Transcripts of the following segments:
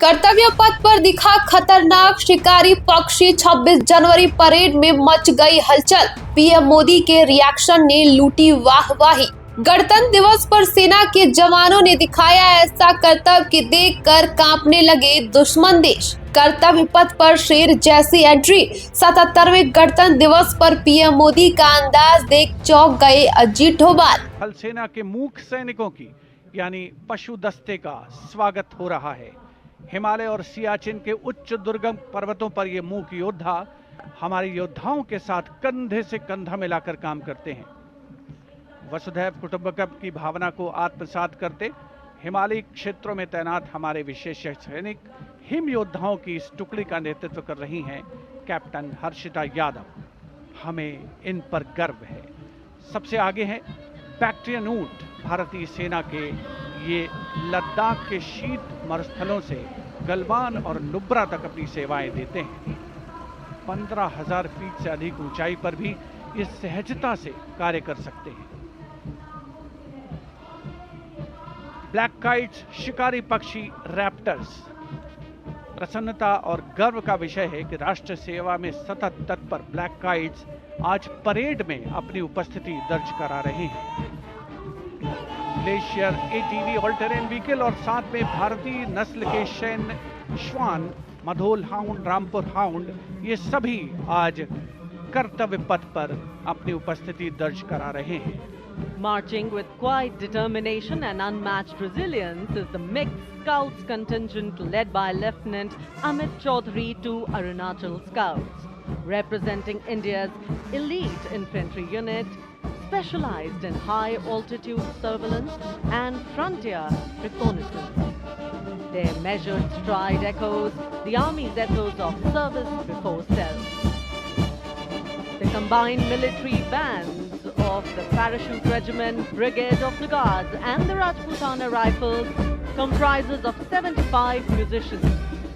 कर्तव्य पथ पर दिखा खतरनाक शिकारी पक्षी। 26 जनवरी परेड में मच गई हलचल। पीएम मोदी के रिएक्शन ने लूटी वाहवाही। गणतंत्र दिवस पर सेना के जवानों ने दिखाया ऐसा कर्तव्य कि देखकर कांपने लगे दुश्मन देश। कर्तव्य पथ पर शेर जैसी एंट्री। 77वें गणतंत्र दिवस पर पीएम मोदी का अंदाज देख चौंक गए अजीत डोभाल। थल सेना के मूक सैनिकों की यानी पशु दस्ते का स्वागत हो रहा है। हिमालय और सियाचिन के उच्च दुर्गम पर्वतों पर ये मूक योद्धा हमारे योद्धाओं के साथ कंधे से कंधा मिलाकर काम करते हैं। वसुधैव कुटुंबकम की भावना को आत्मसात करते हिमालयी क्षेत्रों में तैनात हमारे विशेष सैनिक हिम योद्धाओं की इस टुकड़ी का नेतृत्व कर रही हैं कैप्टन हर्षिता यादव। हमें इन पर गर्व है। सबसे आगे हैं बैक्ट्रियन ऊंट। भारतीय सेना के ये लद्दाख के शीत मरुस्थलों से गलवान और नुब्रा तक अपनी सेवाएं देते हैं। 15,000 फीट से अधिक ऊंचाई पर भी ये सहजता से कार्य कर सकते हैं। ब्लैक काइट्स शिकारी पक्षी रैप्टर्स। प्रसन्नता और गर्व का विषय है कि राष्ट्र सेवा में सतत तत्पर ब्लैक काइट्स आज परेड में अपनी उपस्थिति दर्ज करा रहे हैं। Glacier ATV all terrain vehicle और साथ में भारतीय नस्ल के सैन्य श्वान, मधोल हाउंड, रामपुर हाउंड, ये सभी आज कर्तव्य पथ पर अपनी उपस्थिति दर्ज करा रहे हैं। Marching with quiet determination and unmatched resilience is the mixed Scouts contingent led by Lieutenant Amit Chaudhary to Arunachal Scouts, representing India's elite infantry unit, specialized in high-altitude surveillance and frontier reconnaissance. Their measured stride echoes the Army's ethos of service before self. The combined military bands of the Parachute Regiment, Brigade of the Guards and the Rajputana Rifles comprises of 75 musicians.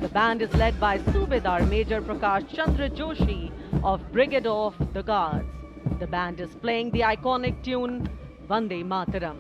The band is led by Subedar Major Prakash Chandra Joshi of Brigade of the Guards. The band is playing the iconic tune Vande Mataram.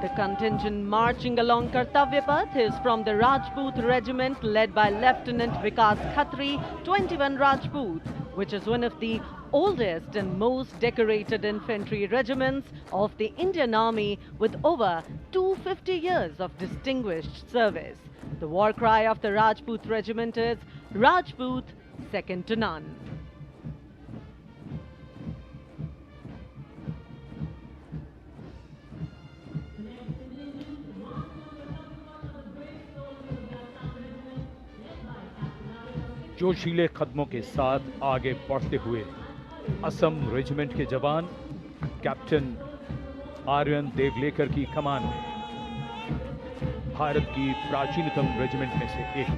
The contingent marching along Kartavya Path is from the Rajput Regiment led by Lieutenant Vikas Khatri, 21 Rajput, which is one of the oldest and most decorated infantry regiments of the Indian Army with over 250 years of distinguished service. The war cry of the Rajput Regiment is Rajput, second to none. जोशीले कदमों के साथ आगे बढ़ते हुए Assam regiment के जवान captain Aryan Devlekar की कमान में भारत की प्राचीनतम रेजिमेंट में से एक।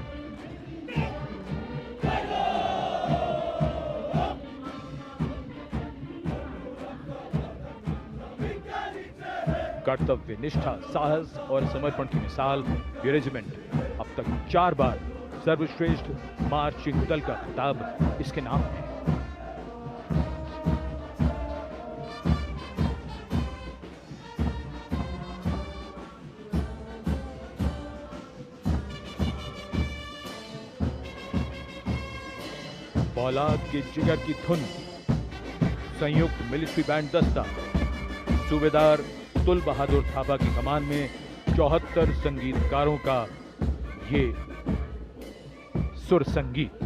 कर्तव्य निष्ठा, साहस और समर्पण की मिसाल ये रेजिमेंट अब तक 4 बार सर्वश्रेष्ठ मार्चिंग दल का खिताब इसके नाम है। औलाद के जिगर की धुन, संयुक्त मिलिट्री बैंड दस्ता, सूबेदार तुल बहादुर थापा की कमान में 74 संगीतकारों का ये सुर संगीत।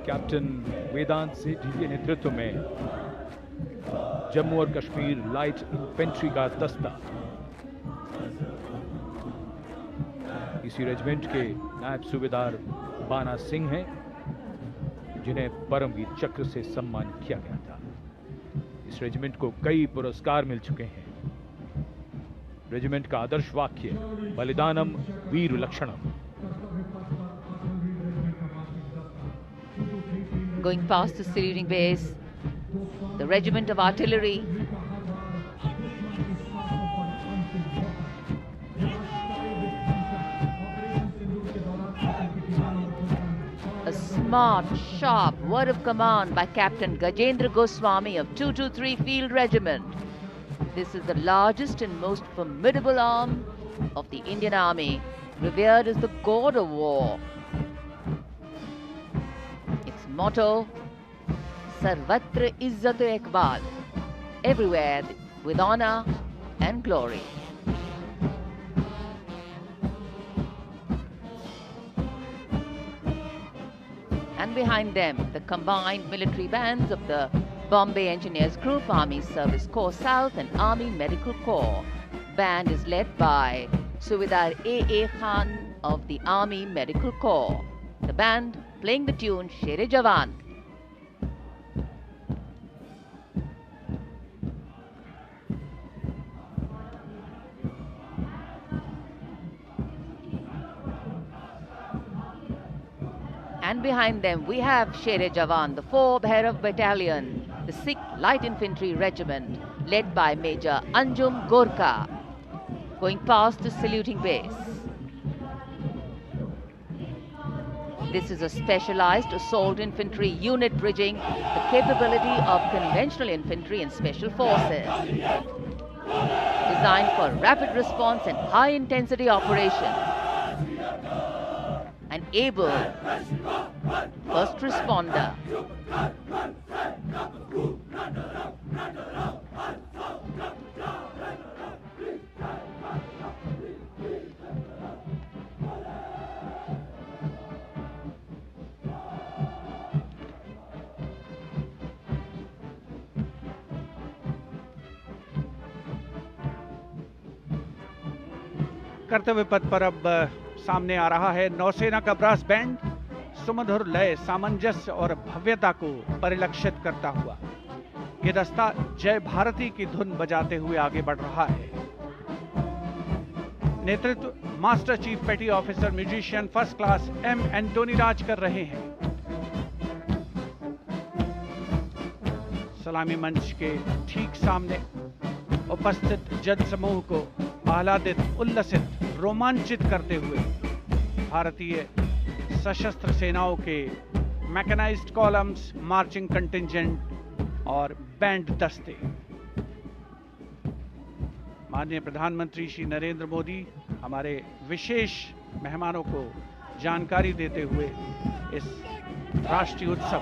कैप्टन वेदांत सेठी के नेतृत्व में जम्मू और कश्मीर लाइट इन्फेंट्री का दस्ता इसी रेजिमेंट के नायब सूबेदार बाना सिंह हैं, जिन्हें परमवीर चक्र से सम्मानित किया गया था। इस रेजिमेंट को कई पुरस्कार मिल चुके हैं। रेजिमेंट का आदर्श वाक्य बलिदानम वीर लक्षणम। Going past the saluting base, the Regiment of Artillery, a smart, sharp word of command by Captain Gajendra Goswami of 223 Field Regiment. This is the largest and most formidable arm of the Indian Army, revered as the god of war. Its motto, Sarvatra Izzat-e Iqbal, everywhere with honor and glory. And behind them, the combined military bands of the Bombay Engineers Group, Army Service Corps South and Army Medical Corps. Band is led by Subedar A.A. Khan of the Army Medical Corps. The band playing the tune Sher-e Jawan. And behind them we have Sher-e Jawan, the 4th Bhairav Battalion, the 6th Light Infantry Regiment, led by Major Anjum Gorkha, going past the saluting base. This is a specialized assault infantry unit bridging the capability of conventional infantry and special forces. Designed for rapid response and high-intensity operations. An able first responder. कर्तव्य पथ पर अब सामने आ रहा है नौसेना का brass band, सुमधुर लय, सामंजस्य और भव्यता को परिलक्षित करता हुआ ये दस्ता जय भारती की धुन बजाते हुए आगे बढ़ रहा है। नेतृत्व master chief petty officer musician first class M Antony Raj कर रहे हैं। सलामी मंच के ठीक सामने उपस्थित जन समूह को आह्लादित, उल्लसित, रोमांचित करते हुए भारतीय सशस्त्र सेनाओं के मैकेनाइज्ड कॉलम्स, मार्चिंग कंटिंजेंट और बैंड दस्ते। माननीय प्रधानमंत्री श्री नरेंद्र मोदी हमारे विशेष मेहमानों को जानकारी देते हुए इस राष्ट्रीय उत्सव